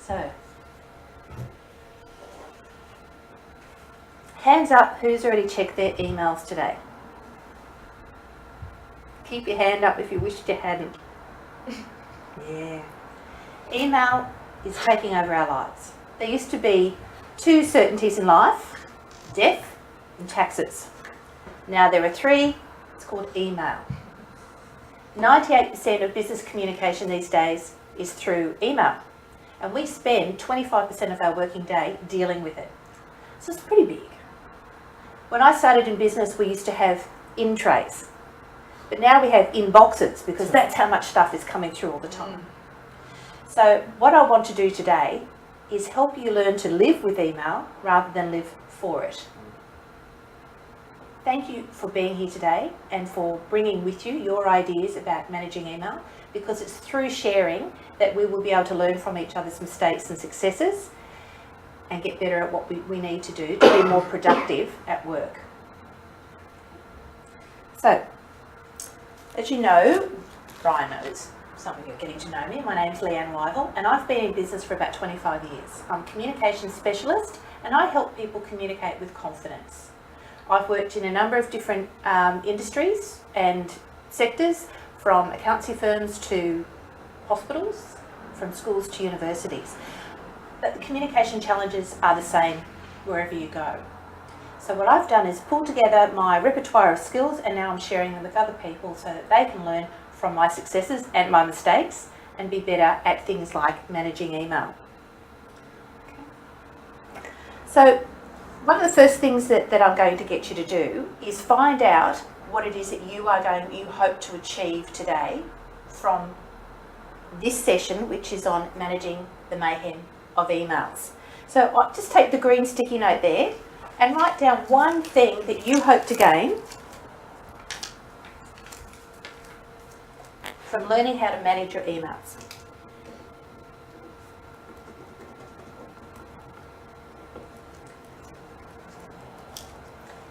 So, hands up who's already checked their emails today. Keep your hand up if you wish you hadn't. Yeah. Email is taking over our lives. There used to be two certainties in life, death and taxes. Now there are three. It's called email. 98% of business communication these days is through email, and we spend 25% of our working day dealing with it. So it's pretty big. When I started in business, we used to have in trays, but now we have inboxes because that's how much stuff is coming through all the time. So what I want to do today is help you learn to live with email rather than live for it. Thank you for being here today and for bringing with you your ideas about managing email, because it's through sharing that we will be able to learn from each other's mistakes and successes and get better at what we need to do to be more productive at work. So, as you know, Brian knows, some of you are getting to know me. My name's Leanne Wyville and I've been in business for about 25 years. I'm a communications specialist and I help people communicate with confidence. I've worked in a number of different industries and sectors, from accountancy firms to hospitals, from schools to universities. But the communication challenges are the same wherever you go. So what I've done is pull together my repertoire of skills and now I'm sharing them with other people so that they can learn from my successes and my mistakes and be better at things like managing email. Okay. So one of the first things that I'm going to get you to do is find out what it is that you hope to achieve today from this session, which is on managing the mayhem of emails. So I'll just take the green sticky note there and write down one thing that you hope to gain from learning how to manage your emails.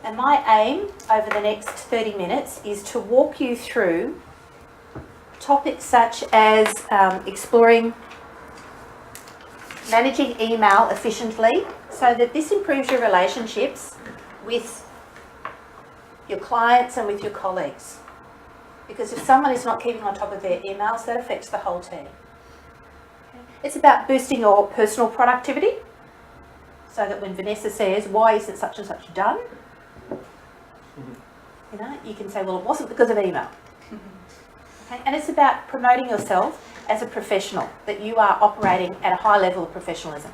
And my aim over the next 30 minutes is to walk you through topics such as exploring managing email efficiently so that this improves your relationships with your clients and with your colleagues. Because if someone is not keeping on top of their emails, that affects the whole team. It's about boosting your personal productivity so that when Vanessa says, why isn't such and such done? You know, you can say, well, it wasn't because of email. Okay? And it's about promoting yourself as a professional, that you are operating at a high level of professionalism.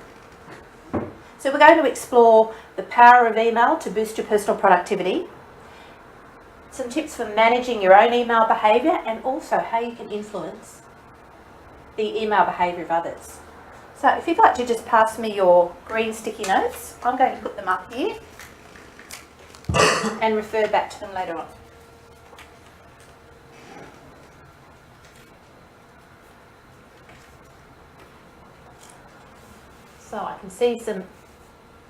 So we're going to explore the power of email to boost your personal productivity, some tips for managing your own email behaviour, and also how you can influence the email behaviour of others. So if you'd like to just pass me your green sticky notes, I'm going to put them up here and refer back to them later on. So I can see some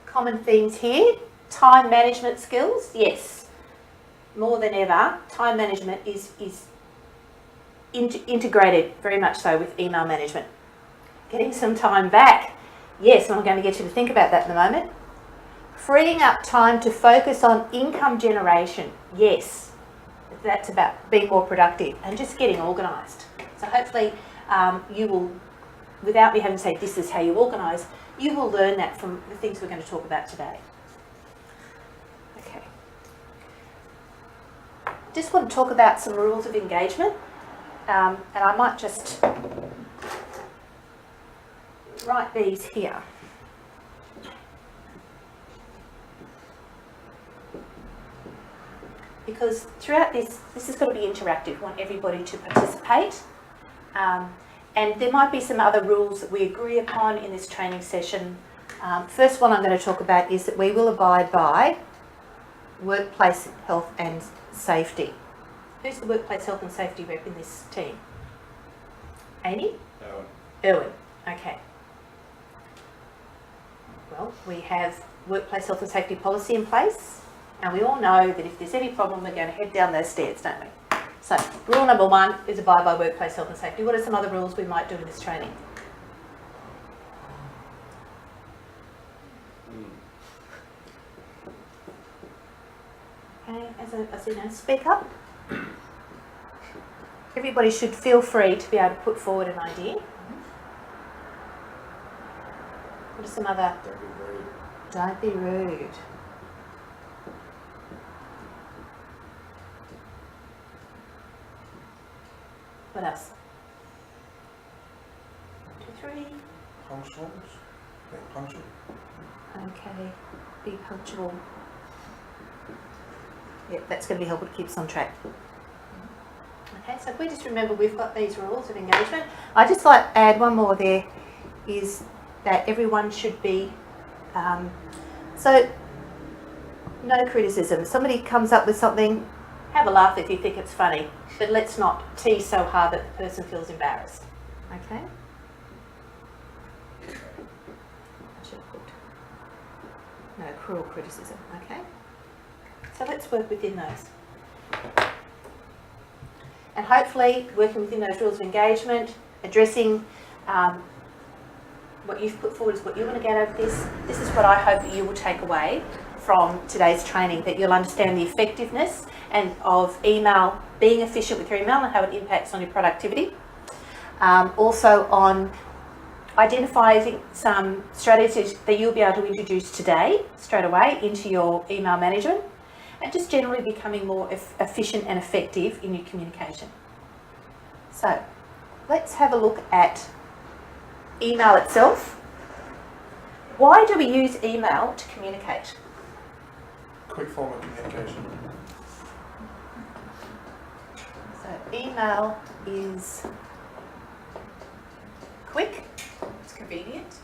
common themes here. Time management skills, yes, more than ever, time management is integrated very much so with email management. Getting some time back, yes, and I'm going to get you to think about that in a moment. Freeing up time to focus on income generation, yes, that's about being more productive and just getting organised. So hopefully you will, without me having to say this is how you organise, you will learn that from the things we're going to talk about today. Okay. Just want to talk about some rules of engagement, and I might just write these here. Because throughout this is going to be interactive. We want everybody to participate. And there might be some other rules that we agree upon in this training session. First one I'm going to talk about is that we will abide by workplace health and safety. Who's the workplace health and safety rep in this team? Amy? Erwin. Okay. Well, we have workplace health and safety policy in place, and we all know that if there's any problem, we're going to head down those stairs, don't we? So, rule number one is abide by workplace health and safety. What are some other rules we might do in this training? Okay, as you know, speak up. Everybody should feel free to be able to put forward an idea. What are some other? Don't be rude. Don't be rude. What else? 1, 2, 3. Punctual. Being punctual. Okay, be punctual. Yep, that's going to be helpful to keep us on track. Okay, so if we just remember we've got these rules of engagement. I just like to add one more there, is that everyone should be, so no criticism. If somebody comes up with something, have a laugh if you think it's funny, but let's not tease so hard that the person feels embarrassed. Okay? I should have put no cruel criticism, okay? So let's work within those. And hopefully working within those rules of engagement, addressing what you've put forward is what you want to get out of this. This is what I hope that you will take away from today's training, that you'll understand the effectiveness and of email, being efficient with your email and how it impacts on your productivity. Also on identifying some strategies that you'll be able to introduce today, straight away, into your email management, and just generally becoming more efficient and effective in your communication. So let's have a look at email itself. Why do we use email to communicate? Quick form of communication. So email is quick, It's convenient.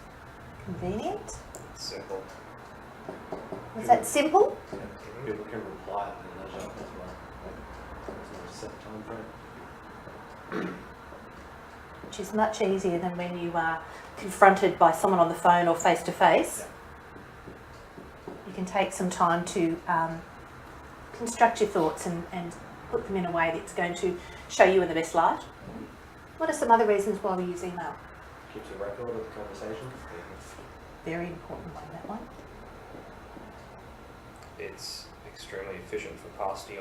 convenient. Simple. Was that simple? People can reply at their leisure as well. There's no set time frame. Which is much easier than when you are confronted by someone on the phone or face to face. You can take some time to construct your thoughts and put them in a way that's going to show you in the best light. What are some other reasons why we use email? Keeps a record of the conversation. Very important one, that one. It's extremely efficient for passing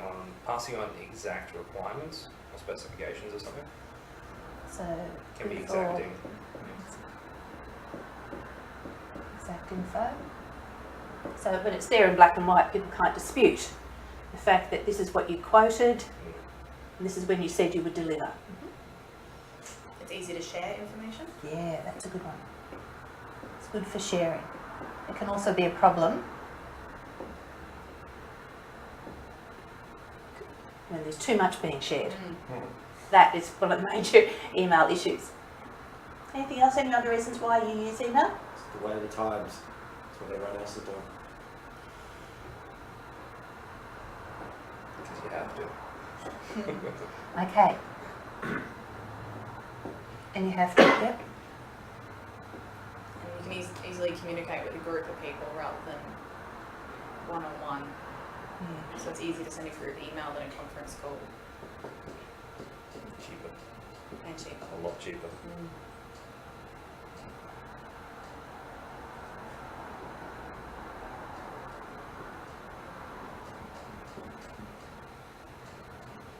on exact requirements or specifications or something. So Can be info, exacting. exact info. So when it's there in black and white, people can't dispute the fact that this is what you quoted and this is when you said you would deliver. It's easy to share information. Yeah, that's a good one. It's good for sharing. It can also be a problem when there's too much being shared. That is one of the major email issues. Anything else? Any other reasons why you use email? It's the way of the times. It's what everyone else is doing. Because you have to. Okay. And you have to, yep. And you can easily communicate with a group of people rather than one-on-one. Yeah. So it's easy to send a group email than a conference call. Cheaper. And cheaper. A lot cheaper.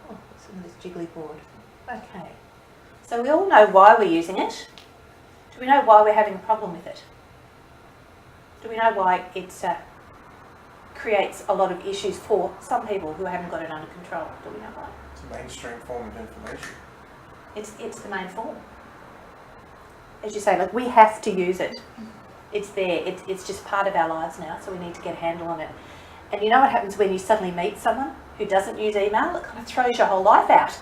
Oh, some of this jiggly board. Okay. So we all know why we're using it. Do we know why we're having a problem with it? Do we know why it creates a lot of issues for some people who haven't got it under control? Do we know why? It's a mainstream form of information. It's the main form. As you say, like, we have to use it. It's there. It's just part of our lives now, so we need to get a handle on it. And you know what happens when you suddenly meet someone who doesn't use email? It kind of throws your whole life out.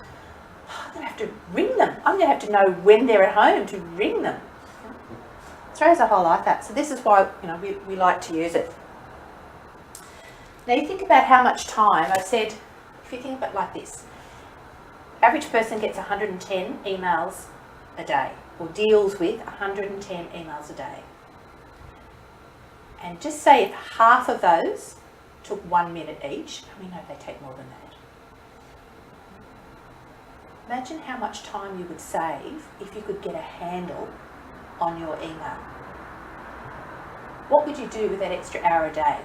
I'm going to have to ring them. I'm going to have to know when they're at home to ring them. It throws our whole life out. So this is why, you know, we like to use it. Now you think about how much time. I said, if you think about it like this, average person gets 110 emails a day, or deals with 110 emails a day. And just say if half of those took 1 minute each, and we know they take more than that. Imagine how much time you would save if you could get a handle on your email. What would you do with that extra hour a day?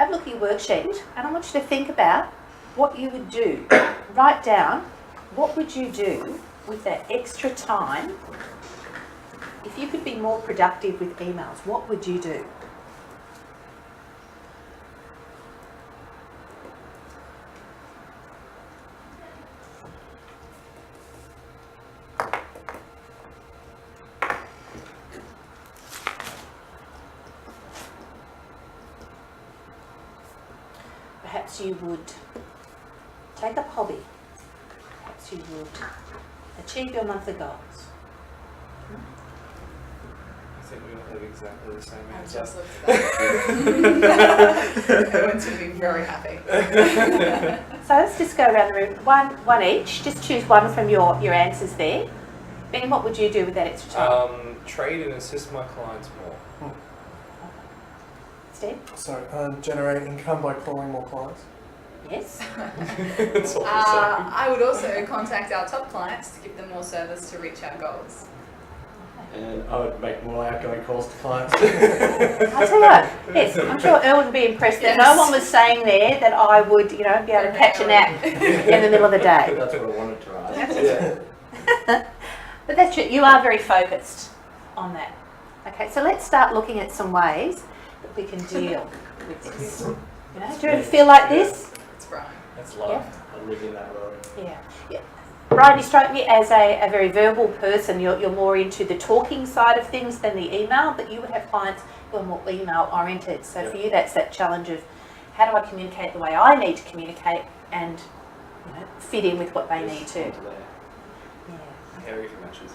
have a look at your worksheet and I want you to think about what you would do. Write down what would you do with that extra time. If you could be more productive with emails, what would you do? Perhaps you would take up hobby. Perhaps you would achieve your monthly goals. I think we all have exactly the same I answer. just looked at that. Everyone's going to be very happy. So let's just go around the room, one each. Just choose one from your answers there. Ben, what would you do with that extra time? Trade and assist my clients more. Steve? So, generate income by calling more clients. Yes. That's all I'm I would also contact our top clients to give them more service to reach our goals. And I would make more outgoing calls to clients. I'll tell you what, yes, I'm sure Earl would be impressed that no one was saying there that I would, be able to catch a nap in the middle of the day. That's what I wanted to write. Yeah. But that's true, you are very focused on that. Okay, so let's start looking at some ways that we can deal with this. Do you ever feel like this? It's Brian. That's love. Yeah. I live in that world. Yeah. Brian, you strike me as a very verbal person. You're more into the talking side of things than the email, but you would have clients who are more email oriented. So for you, that's that challenge of how do I communicate the way I need to communicate and fit in with what they need to. Onto there. Yeah. Hairy for matches.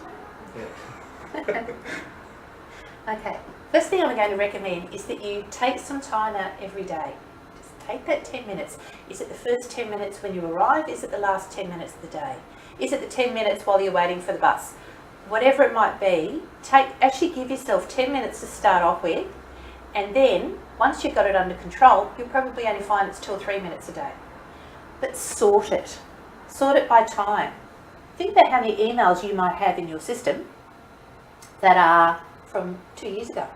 Okay. First thing I'm going to recommend is that you take some time out every day. Just take that 10 minutes. Is it the first 10 minutes when you arrive? Is it the last 10 minutes of the day? Is it the 10 minutes while you're waiting for the bus? Whatever it might be, actually give yourself 10 minutes to start off with, and then once you've got it under control, you'll probably only find it's 2 or 3 minutes a day. But sort it. Sort it by time. Think about how many emails you might have in your system that are from 2 years ago.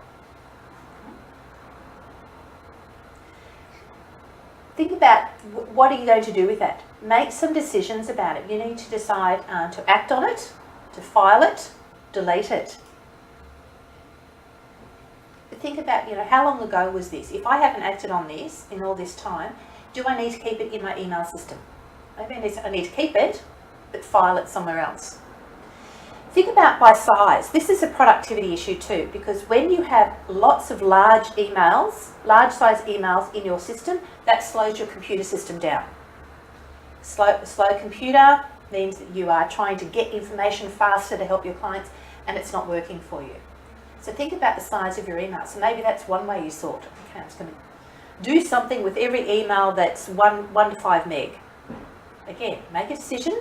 Think about what are you going to do with that. Make some decisions about it. You need to decide to act on it, to file it, delete it. But think about, how long ago was this? If I haven't acted on this in all this time, do I need to keep it in my email system? Maybe I need to keep it, but file it somewhere else. Think about by size. This is a productivity issue too, because when you have lots of large size emails in your system, that slows your computer system down. Slow computer means that you are trying to get information faster to help your clients, and it's not working for you. So think about the size of your email. So maybe that's one way you sort. Okay, I'm just going to do something with every email that's 1 to 5 meg. Again, make a decision,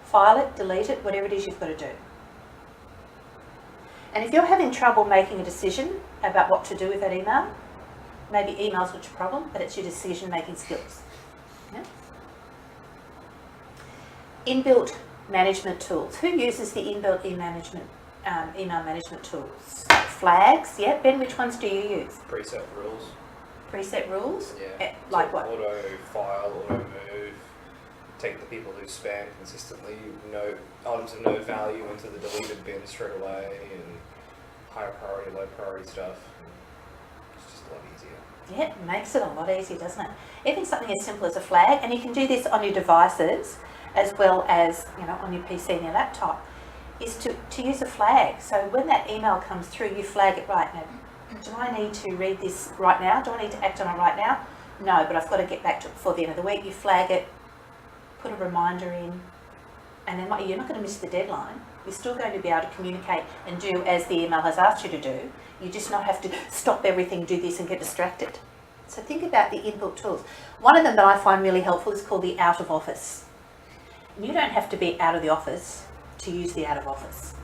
file it, delete it, whatever it is you've got to do. And if you're having trouble making a decision about what to do with that email, maybe email's not your problem, but it's your decision-making skills. Yeah? Inbuilt management tools. Who uses the inbuilt email management tools? Flags, yeah. Ben, which ones do you use? Preset rules. Preset rules? Yeah. Like So what? Auto file, auto move. Take the people who spam consistently, items of no value into the deleted bin straight away, and higher priority, low priority stuff. It's just a lot easier. Yeah, it makes it a lot easier, doesn't it? Even something as simple as a flag, and you can do this on your devices as well as on your PC and your laptop, is to use a flag. So when that email comes through, you flag it right now. Do I need to read this right now? Do I need to act on it right now? No, but I've got to get back to it before the end of the week. You flag it, put a reminder in, and then you're not going to miss the deadline. You're still going to be able to communicate and do as the email has asked you to do. You just not have to stop everything, do this and get distracted. So think about the inbuilt tools. One of them that I find really helpful is called the out of office. You don't have to be out of the office to use the out of office.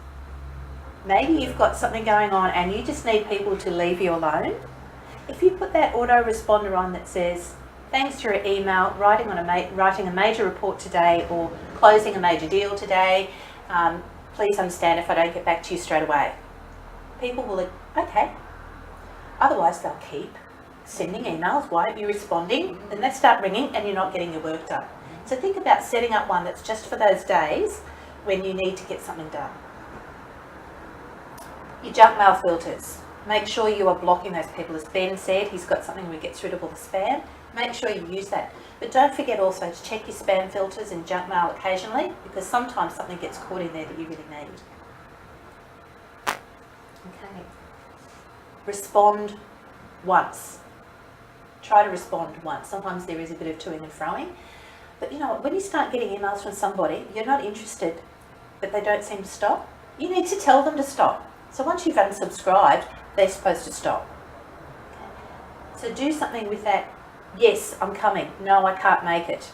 Maybe you've got something going on and you just need people to leave you alone. If you put that autoresponder on that says, thanks for your email, writing a major report today or closing a major deal today, please understand if I don't get back to you straight away. People will, okay. Otherwise they'll keep sending emails? Why aren't you responding? And they start ringing and you're not getting your work done. So think about setting up one that's just for those days when you need to get something done. Your junk mail filters. Make sure you are blocking those people. As Ben said, he's got something where he gets rid of all the spam. Make sure you use that. But don't forget also to check your spam filters and junk mail occasionally, because sometimes something gets caught in there that you really need. Okay. Respond once. Try to respond once. Sometimes there is a bit of toing and froing. But you know what, when you start getting emails from somebody, you're not interested, but they don't seem to stop, you need to tell them to stop. So once you've unsubscribed, they're supposed to stop. Okay. So do something with that. Yes, I'm coming. No, I can't make it.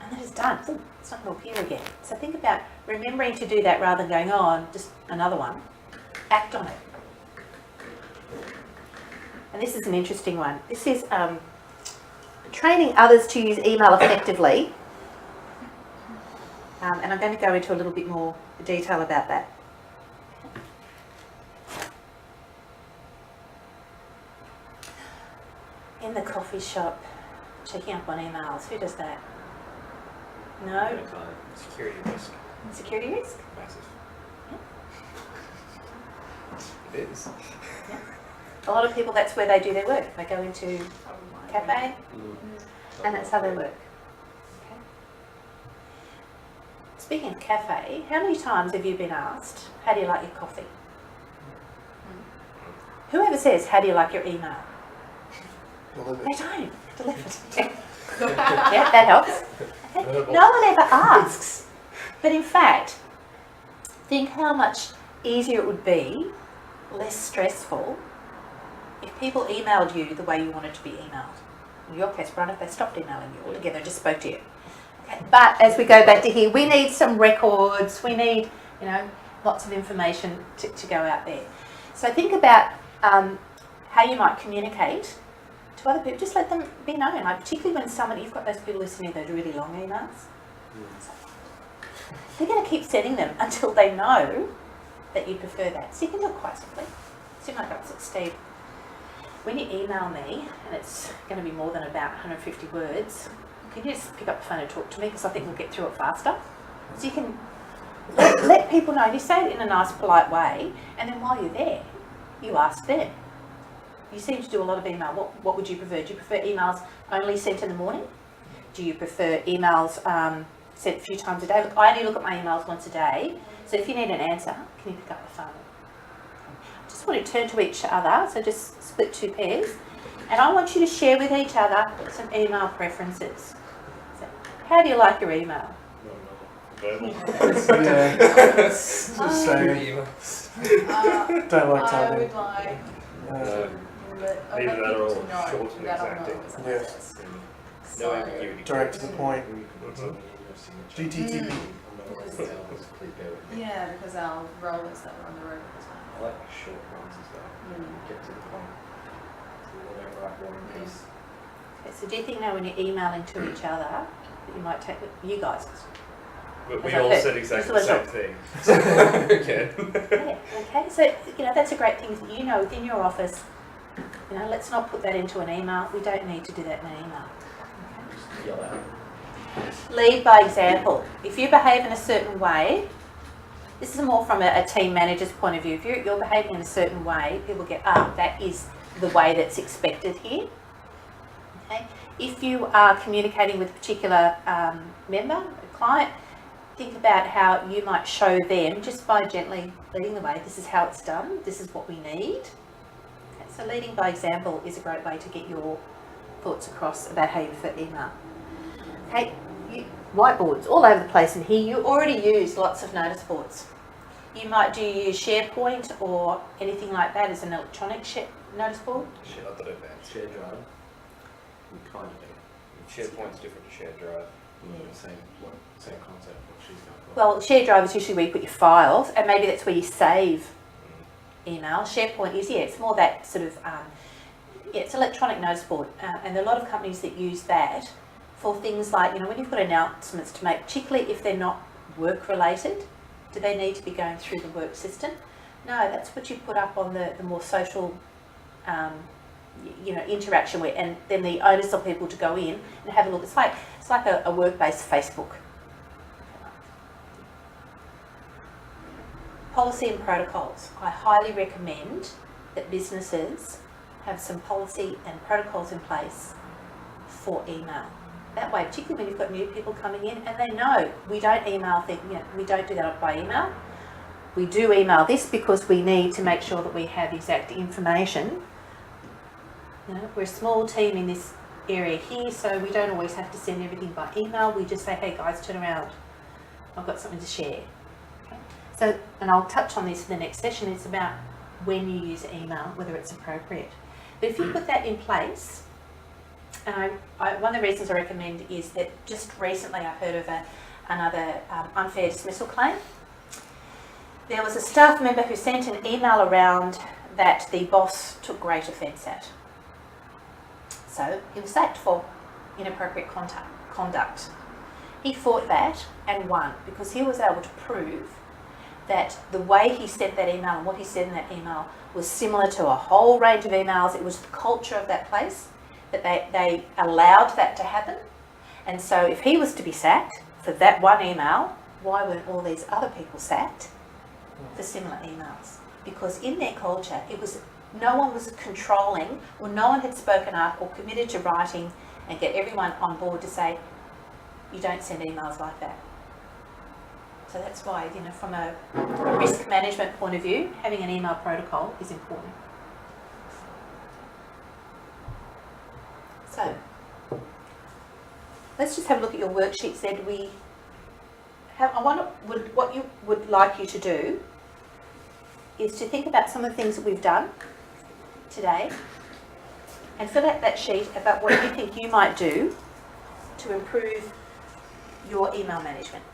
And that is done. Ooh, it's not going to appear again. So think about remembering to do that rather than going, oh, just another one. Act on it. And this is an interesting one. This is training others to use email effectively. And I'm going to go into a little bit more detail about that. In the coffee shop, checking up on emails. Who does that? No? Security risk. Security risk? Massive. Yeah. It is. Yeah. A lot of people, that's where they do their work. They go into a cafe and that's how they work. Okay. Speaking of cafe, how many times have you been asked, how do you like your coffee? Whoever says, how do you like your email? Delivered. They don't. Delivered. Yeah, that helps. Okay. No one ever asks. But in fact, think how much easier it would be, less stressful, if people emailed you the way you wanted to be emailed. In your case, Brian, if they stopped emailing you altogether and just spoke to you. Okay. But as we go back to here, we need some records, we need, lots of information to go out there. So think about how you might communicate to other people. Just let them be known, particularly when you've got those people listening to those really long emails. They're going to keep sending them until they know that you prefer that. So you can do it quite simply. So you might go, Steve, when you email me, and it's going to be more than about 150 words, can you just pick up the phone and talk to me, because I think we'll get through it faster. So you can let people know. You say it in a nice, polite way, and then while you're there, you ask them. You seem to do a lot of email. What would you prefer? Do you prefer emails only sent in the morning? Do you prefer emails sent a few times a day? Look, I only look at my emails once a day, so if you need an answer, can you pick up the phone? Just want to turn to each other, so just split two pairs, and I want you to share with each other some email preferences. So, how do you like your email? Yeah. It's the same. Don't like I typing. would like Either that or people to know short and that I'm not exacting. always Yes. upset. No So- ambiguity. Direct to the point. GTTP. Yeah, because our rollers that were on the road at the time. I like short ones as well. Get to the point. Whatever I want in peace. Okay, so do you think now when you're emailing to each other, that you might take you guys? We all said exactly the same thing. Okay. Yeah, okay, so that's a great thing that within your office. Let's not put that into an email. We don't need to do that in an email. Okay. Yell out. Lead by example. If you behave in a certain way, this is more from a team manager's point of view. If you're behaving in a certain way, people get, that is the way that's expected here. Okay. If you are communicating with a particular member, a client, think about how you might show them just by gently leading the way. This is how it's done. This is what we need. Okay, so leading by example is a great way to get your thoughts across about how you prefer email. Okay, whiteboards all over the place in here. You already use lots of notice boards. Do you use SharePoint or anything like that as an electronic notice board? Shit, not that advanced. Shared drive. We kind of do. SharePoint's different to shared drive. Same concept. What she's got. Well, shared drive is usually where you put your files, and maybe that's where you save email. SharePoint is, it's more that sort of, it's electronic notice board, and there are a lot of companies that use that for things like, when you've got announcements to make, particularly if they're not work related. Do they need to be going through the work system? No, that's what you put up on the more social interaction with, and then the onus of people to go in and have a look. It's like a work-based Facebook. Policy and protocols. I highly recommend that businesses have some policy and protocols in place for email. That way, particularly when you've got new people coming in and they know we don't email things, we don't do that by email. We do email this because we need to make sure that we have exact information. We're a small team in this area here, so we don't always have to send everything by email. We just say, hey guys, turn around. I've got something to share. Okay? So, and I'll touch on this in the next session. It's about when you use email, whether it's appropriate. But if you put that in place, and one of the reasons I recommend is that just recently I heard of another unfair dismissal claim. There was a staff member who sent an email around that the boss took great offence at. So he was sacked for inappropriate conduct. He fought that and won because he was able to prove that the way he sent that email and what he said in that email was similar to a whole range of emails. It was the culture of that place that they allowed that to happen. And so if he was to be sacked for that one email, why weren't all these other people sacked for similar emails? Because in their culture, no one was controlling, or no one had spoken up or committed to writing and get everyone on board to say, you don't send emails like that. So that's why, from a risk management point of view, having an email protocol is important. So, let's just have a look at your worksheets there. What you would like you to do is to think about some of the things that we've done today and fill out that sheet about what you think you might do to improve your email management.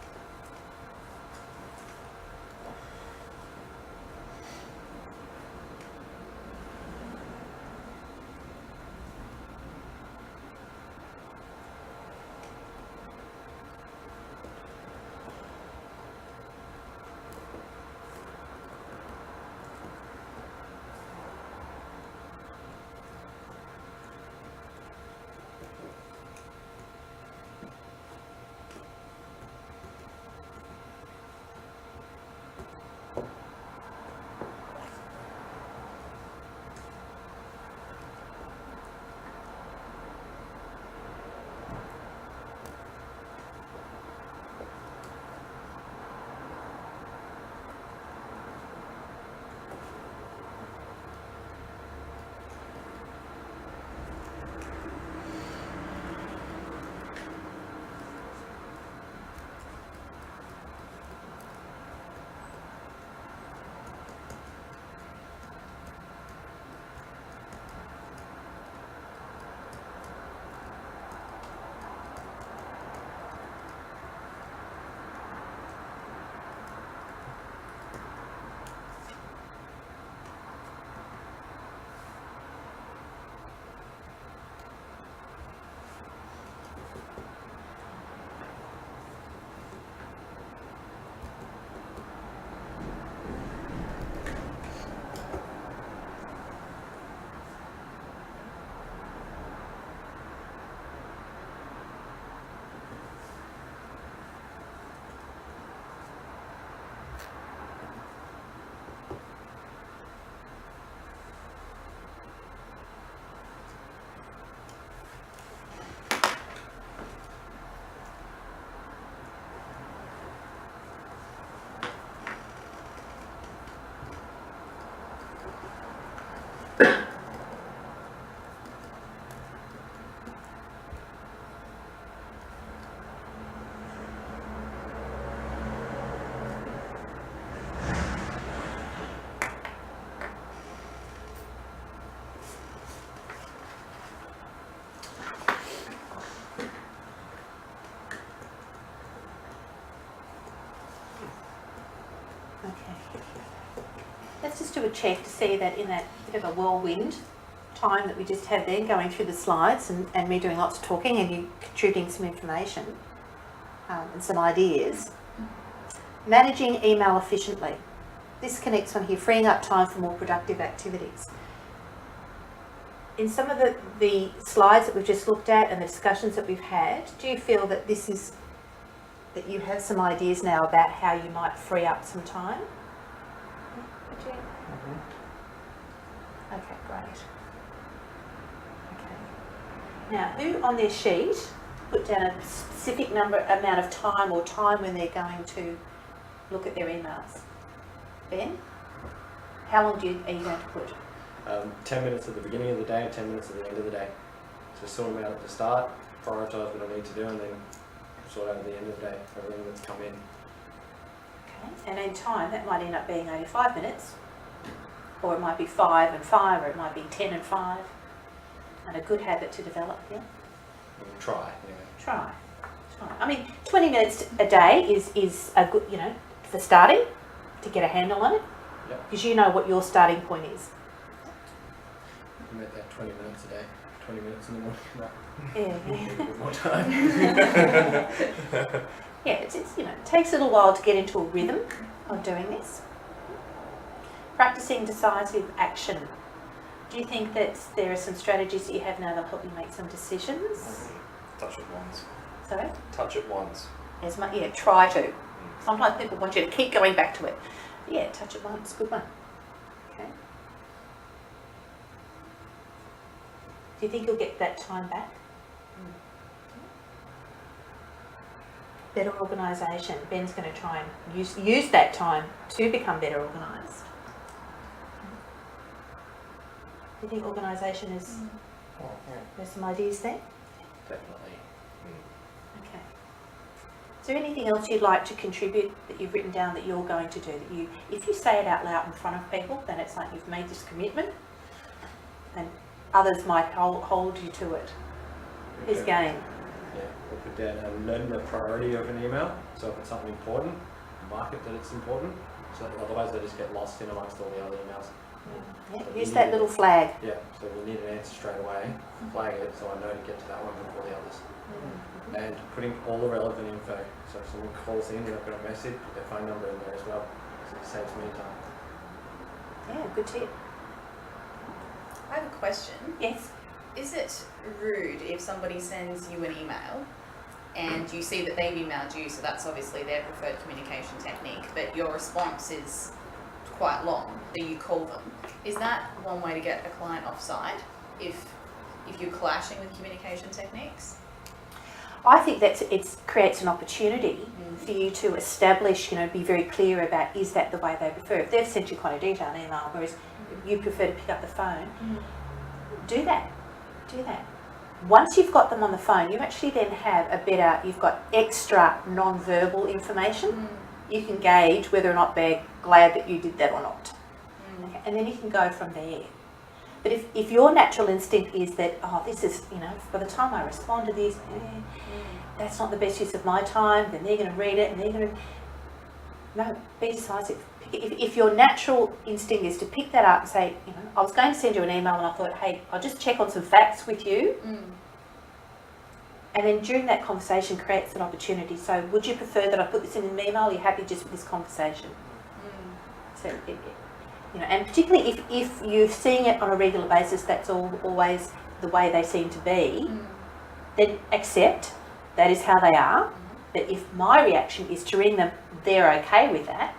Let's just do a check to see that in that bit of a whirlwind time that we just had there, going through the slides and me doing lots of talking and you contributing some information and some ideas. Managing email efficiently. This connects on here, freeing up time for more productive activities. in some of the slides that we've just looked at and the discussions that we've had, do you feel that that you have some ideas now about how you might free up some time? Would you? Okay, great. Okay. Now, who on their sheet put down a specific amount of time or time when they're going to look at their emails? Ben? How long are you going to put? 10 minutes at the beginning of the day and 10 minutes at the end of the day. So sort them out at the start, prioritise what I need to do, and then sort out at the end of the day everything that's come in. Okay. And in time, that might end up being only 5 minutes, or it might be 5 and 5, or it might be 10 and 5. And a good habit to develop, yeah? Try, yeah. Try. I mean, 20 minutes a day is a good, for starting, to get a handle on it, because you know what your starting point is. You make that 20 minutes a day, 20 minutes in the morning. Yeah. A bit more time. Yeah, it's it takes a little while to get into a rhythm of doing this. Practicing decisive action. Do you think that there are some strategies that you have now that help you make some decisions? Touch it once. Sorry? Touch it once. Try to. Sometimes people want you to keep going back to it. Yeah, touch it once. Good one. Okay. Do you think you'll get that time back? Better organisation. Ben's going to try and use that time to become better organised. Do you think organisation is... There's some ideas there? Definitely. Okay. Is there anything else you'd like to contribute that you've written down that you're going to do? If you say it out loud in front of people, then it's like you've made this commitment, and others might hold you to it. Who's game? Yeah, we'll put down learn the priority of an email. So if it's something important, mark it that it's important. So otherwise they just get lost in amongst all the other emails. Yeah, use that little flag. Yeah, so we need an answer straight away, flag it so I know to get to that one before the others. And putting all the relevant info, so if someone calls in and I've got a message, put their phone number in there as well, so it saves me time. Yeah, good tip. I have a question. Yes. Is it rude if somebody sends you an email and you see that they've emailed you, so that's obviously their preferred communication technique, but your response is quite long, that you call them? Is that one way to get a client offside if you're clashing with communication techniques? I think it creates an opportunity for you to establish, be very clear about, is that the way they prefer? If they've sent you quite a detailed email, whereas you prefer to pick up the phone, do that. Do that. Once you've got them on the phone, you actually then have you've got extra non-verbal information. You can gauge whether or not they're glad that you did that or not. Okay? And then you can go from there. But if your natural instinct is that, this is, by the time I respond to this, that's not the best use of my time, then they're going to read it and they're going to... No, be decisive. If your natural instinct is to pick that up and say, I was going to send you an email and I thought, hey, I'll just check on some facts with you. And then during that conversation creates an opportunity. So would you prefer that I put this in an email? Are you happy just with this conversation? So, and particularly if you're seeing it on a regular basis, that's always the way they seem to be, then accept that is how they are. But if my reaction is to ring them, they're okay with that,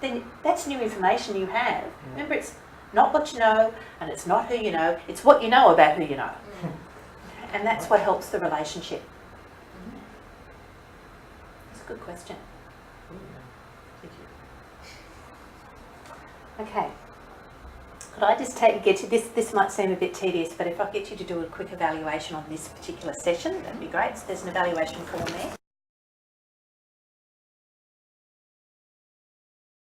then that's new information you have. Remember, it's not what you know and it's not who you know, it's what you know about who you know. And that's what helps the relationship. That's a good question. Thank you. Okay. Could I just get you, this might seem a bit tedious, but if I get you to do a quick evaluation on this particular session, that'd be great. So there's an evaluation form there.